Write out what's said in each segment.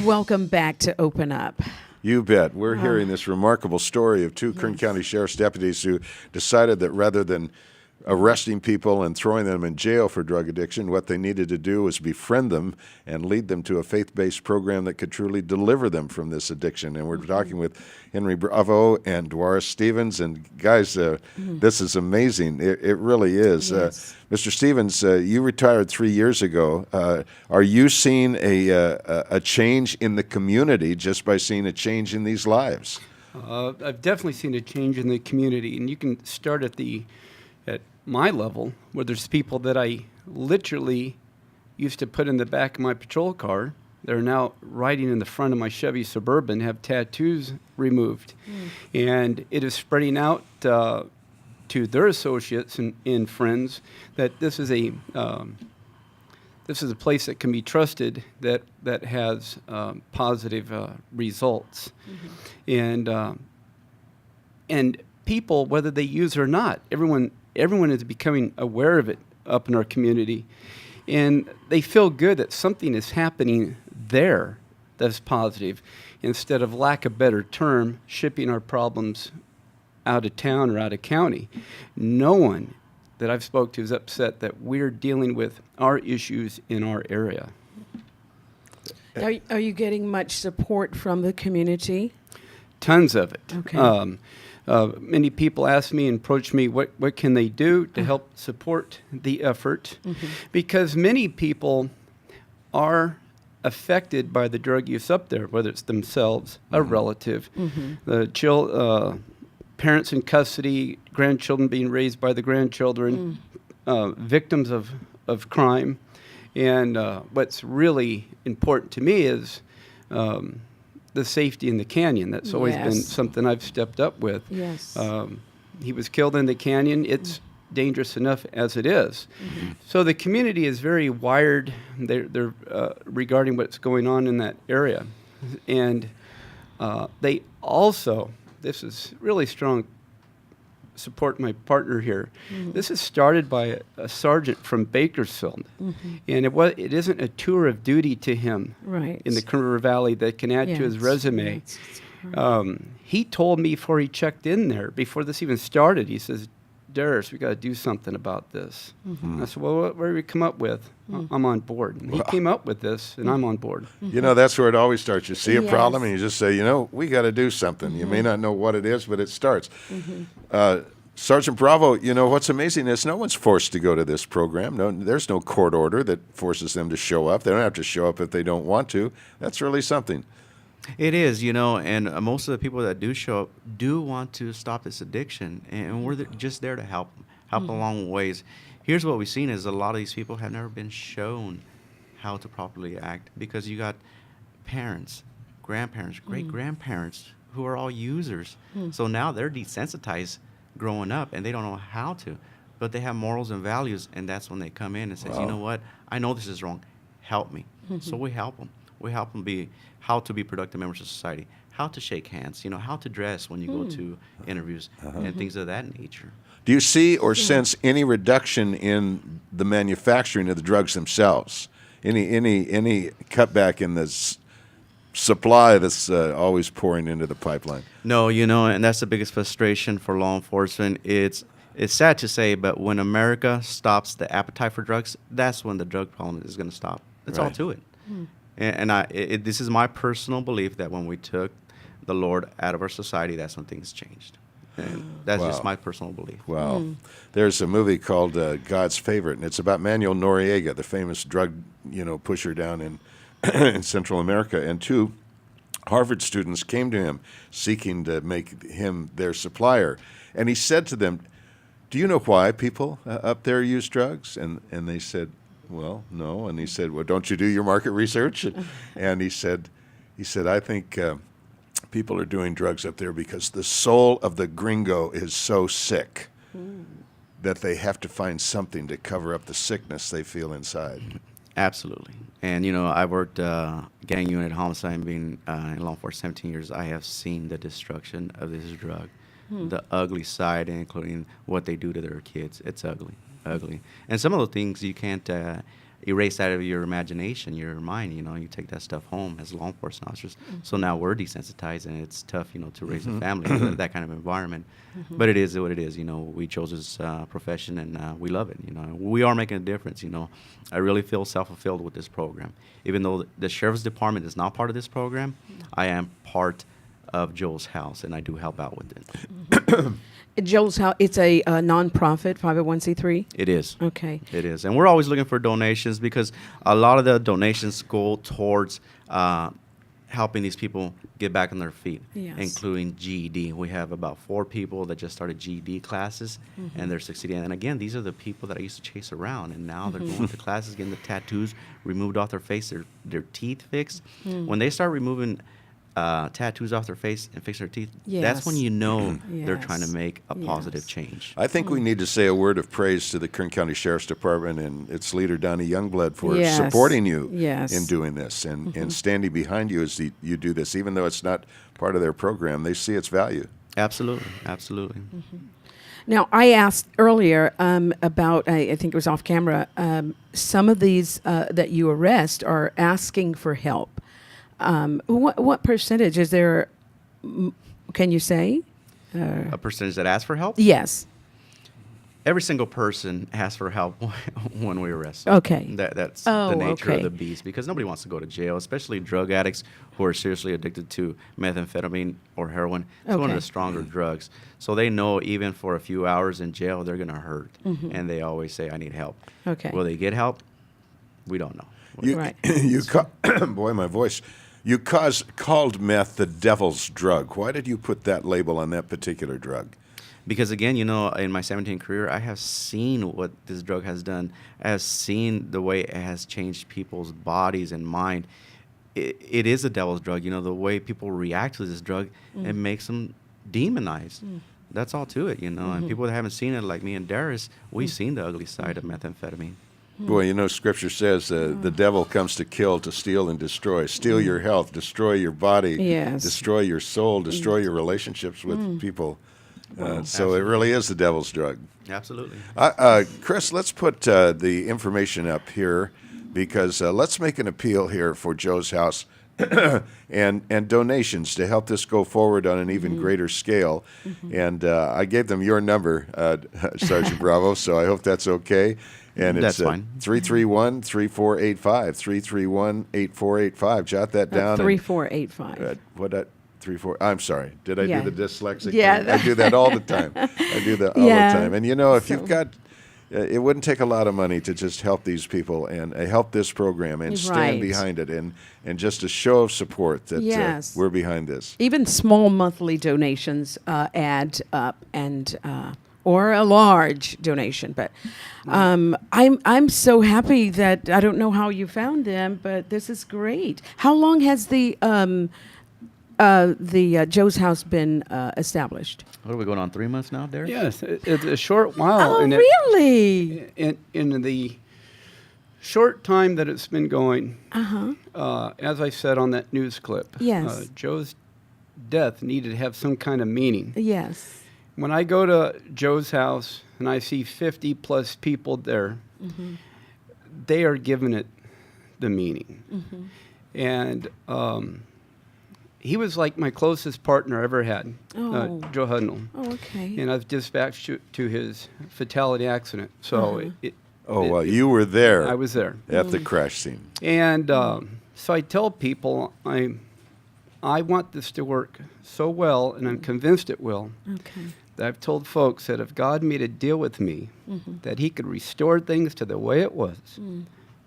Welcome back to Open Up. You bet. We're hearing this remarkable story of two Kern County Sheriff's deputies who decided that rather than arresting people and throwing them in jail for drug addiction, what they needed to do was befriend them and lead them to a faith-based program that could truly deliver them from this addiction. And we're talking with Henry Bravo and Doris Stevens. And guys, this is amazing. It really is. Yes. Mr. Stevens, you retired 3 years ago. Are you seeing a change in the community just by seeing a change in these lives? I've definitely seen a change in the community, and you can start at my level, where there's people that I literally used to put in the back of my patrol car. They're now riding in the front of my Chevy Suburban, have tattoos removed. And it is spreading out to their associates and friends that this is a place that can be trusted, that has positive results. And people, whether they use it or not, everyone is becoming aware of it up in our community. And they feel good that something is happening there that's positive, instead of, lack of a better term, shipping our problems out of town or out of county. No one that I've spoke to is upset that we're dealing with our issues in our area. Are you getting much support from the community? Tons of it. Okay. Many people ask me and approach me, what can they do to help support the effort? Because many people are affected by the drug use up there, whether it's themselves, a relative, the parents in custody, grandchildren being raised by the grandchildren, victims of crime. And what's really important to me is the safety in the canyon. That's always been something I've stepped up with. Yes. He was killed in the canyon. It's dangerous enough as it is. So the community is very wired they're regarding what's going on in that area. And they also, this is really strong support my partner here. This is started by a sergeant from Bakersfield, and it isn't a tour of duty to him in the Kern River Valley that can add to his resume. He told me before he checked in there, before this even started, he says, Darius, we got to do something about this. I said, well, what did we come up with? I'm on board. And he came up with this, and I'm on board. You know, that's where it always starts. You see a problem, and you just say, we got to do something. You may not know what it is, but it starts. Sergeant Bravo, what's amazing is no one's forced to go to this program. No, there's no court order that forces them to show up. They don't have to show up if they don't want to. That's really something. It is, and most of the people that do show up do want to stop this addiction, and we're just there to help along ways. Here's what we've seen is a lot of these people have never been shown how to properly act, because you got parents, grandparents, great-grandparents who are all users. So now they're desensitized growing up, and they don't know how to, but they have morals and values, and that's when they come in and say, you know what, I know this is wrong, help me. So we help them. We help them how to be productive members of society, how to shake hands, how to dress when you go to interviews, and things of that nature. Do you see or sense any reduction in the manufacturing of the drugs themselves? Any cutback in this supply that's always pouring into the pipeline? No, and that's the biggest frustration for law enforcement. It's sad to say, but when America stops the appetite for drugs, that's when the drug problem is going to stop. That's all to it. And this is my personal belief that when we took the Lord out of our society, that's when things changed. And that's just my personal belief. Wow. There's a movie called God's Favorite, and it's about Manuel Noriega, the famous drug pusher down in Central America. And two Harvard students came to him seeking to make him their supplier. And he said to them, do you know why people up there use drugs? And they said, well, no. And he said, well, don't you do your market research? And he said, I think people are doing drugs up there because the soul of the gringo is so sick that they have to find something to cover up the sickness they feel inside. Absolutely. And, I worked gang unit homicide, and being in law enforcement 17 years, I have seen the destruction of this drug, the ugly side, including what they do to their kids. It's ugly. And some of the things you can't erase that out of your imagination, your mind. You know, you take that stuff home as law enforcement officers. So now we're desensitized, and it's tough, you know, to raise a family in that kind of environment. But it is what it is. You know, we chose this profession, and we love it. You know, we are making a difference. You know, I really feel self-fulfilled with this program. Even though the sheriff's department is not part of this program, I am part of Joe's House, and I do help out with it. Joel's House, it's a nonprofit, 501c3? It is. Okay. It is. And we're always looking for donations because a lot of the donations go towards helping these people get back on their feet, Yes. including GED. We have about 4 people that just started GED classes, and they're succeeding. And again, these are the people that I used to chase around, and now they're going to classes, getting the tattoos removed off their face, their teeth fixed. When they start removing tattoos off their face and fix their teeth, that's when Yes. you know they're trying to Yes. make a positive Yes. change. I think we need to say a word of praise to the Kern County Sheriff's Department and its leader, Donnie Youngblood, for Yes. supporting you Yes. in doing this and standing behind you as you do this. Even though it's not part of their program, they see its value. Absolutely. Absolutely. Now, I asked earlier about, I think it was off camera, some of these that you arrest are asking for help. What percentage is there? Can you say? A percentage that asks for help? Yes. Every single person asks for help when we arrest them. Okay. That's Oh, the nature okay. of the beast, because nobody wants to go to jail, especially drug addicts who are seriously addicted to methamphetamine or heroin. It's one of Okay. the stronger drugs. So they know even for a few hours in jail, they're going to hurt. And they always say, I need help. Okay. Will they get help? We don't know. You, Right. boy, my voice. You called meth the devil's drug. Why did you put that label on that particular drug? Because again, you know, in my 17 career, I have seen what this drug has done. I have seen the way it has changed people's bodies and mind. It is a devil's drug. You know, the way people react to this drug, it makes them demonized. That's all to it, you know. And people that haven't seen it, like me and Darius, we've seen the ugly side of methamphetamine. Boy, you know, Scripture says the devil comes to kill, to steal, and destroy. Steal your health, destroy your body, Yes. destroy your soul, destroy your relationships with people. So it really is the devil's drug. Absolutely. Chris, let's put the information up here because let's make an appeal here for Joe's House and donations to help this go forward on an even greater scale. And I gave them your number, Sergeant Bravo, so I hope that's okay. And That's it's fine. 331-3485, 331-8485. Jot that down. 3485. What that? 3-4. I'm sorry. Did I Yeah. do the dyslexic Yeah. thing? I do that all the time. I do that all Yeah. the time. And you know, if So- you've got, it wouldn't take a lot of money to just help these people and help this program and stand Right. behind it and just a show of support that Yes. we're behind this. Even small monthly donations add up, and or a large donation. But I'm so happy that I don't know how you found them, but this is great. How long has the Joe's House been established? What are we going on, 3 months now, Derek? Yes, it's a short while. Oh, and really? In the short time that it's been going, Uh-huh. as I said on that news clip, Yes. Joe's death needed to have some kind of meaning. Yes. When I go to Joe's house and I see 50 plus people there, they are giving it the meaning. And he was like my closest partner I ever had, Oh. Joe Hudnall. Oh, okay. And I was dispatched to his fatality accident. So Oh, well, you were there I was there. at the crash scene. And so I tell people I want this to work so well, and I'm convinced it will, Okay. that I've told folks that if God made a deal with me, that he could restore things to the way it was,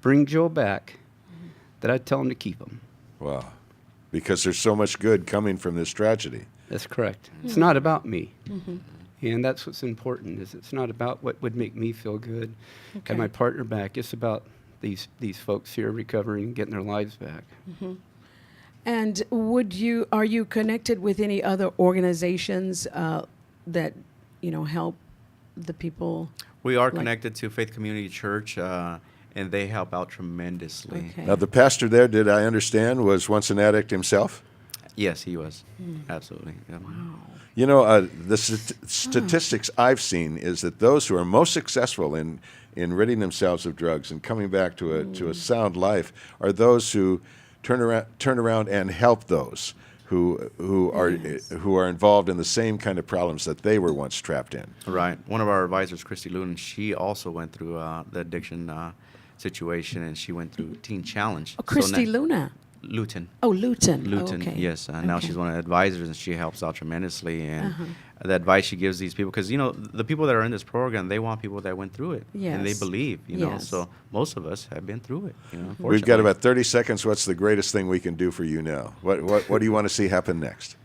bring Joe back, that I'd tell him to keep him. Wow. Because there's so much good coming from this tragedy. That's correct. It's not about me. And that's what's important, is it's not about what would make me feel good, Okay. have my partner back. It's about these folks here recovering, getting their lives back. And are you connected with any other organizations that, help the people? We are Like- connected to Faith Community Church, and they help out tremendously. Okay. Now, the pastor there, did I understand, was once an addict himself? Yes, he was. Absolutely. Yeah. You know, the statistics I've seen is that those who are most successful in ridding themselves of drugs and coming back to a sound life are those who turn around and help those who are involved in the same kind of problems that they were once trapped in. Right. One of our advisors, Christy Luton, she also went through the addiction situation, and she went through Teen Challenge. Oh, Christy Luna. Luton. Oh, Luton. Luton, Okay. yes. Now Okay. she's one of the advisors, and she helps out tremendously. And the advice she gives these people, because the people that are in this program, they want people that went through it, and they Yes. believe. know. Yes. So most of us have been through it. We've got unfortunately. about 30 seconds. What's the greatest thing we can do for you now? What do you want to see happen next?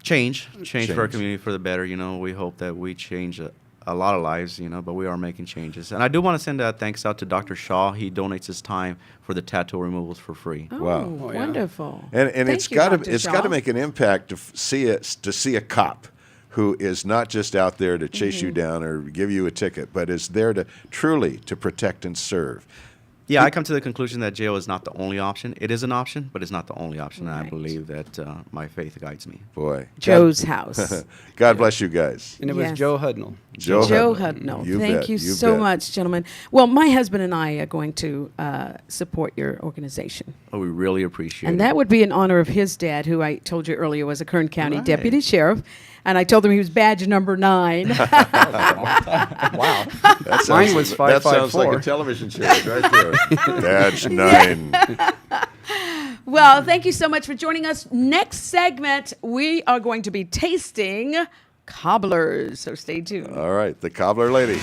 change for our Change. community for the better. We hope that we change a lot of lives. But we are making changes. And I do want to send thanks out to Dr. Shaw. He donates his time for the tattoo removals for free. Oh, Wow. Oh, yeah. wonderful. And Thank it's you, got Dr. to it's Shaw. got to make an impact to see a cop who is not just out there to chase you down or give you a ticket, but is there to truly to protect and serve. Yeah, I come to the conclusion that jail is not the only option. It is an option, but it's not the only option. And I Right. believe that my faith guides me. Boy, Joe's house. God bless you guys. And it was Yes. Joe Hudnell. Joe Hudnell. You Thank bet, you you so bet. much, gentlemen. Well, my husband and I are going to support your organization. Oh, we really appreciate And it. that would be in honor of his dad, who I told you earlier was a Kern County Right. deputy sheriff. And I told him he was badge number 9. Wow. That sounds- Mine was That sounds like 554. a television show right there. Badge 9. Well, thank you so much for joining us. Next segment, we are going to be tasting cobblers. So stay tuned. All right, the cobbler lady.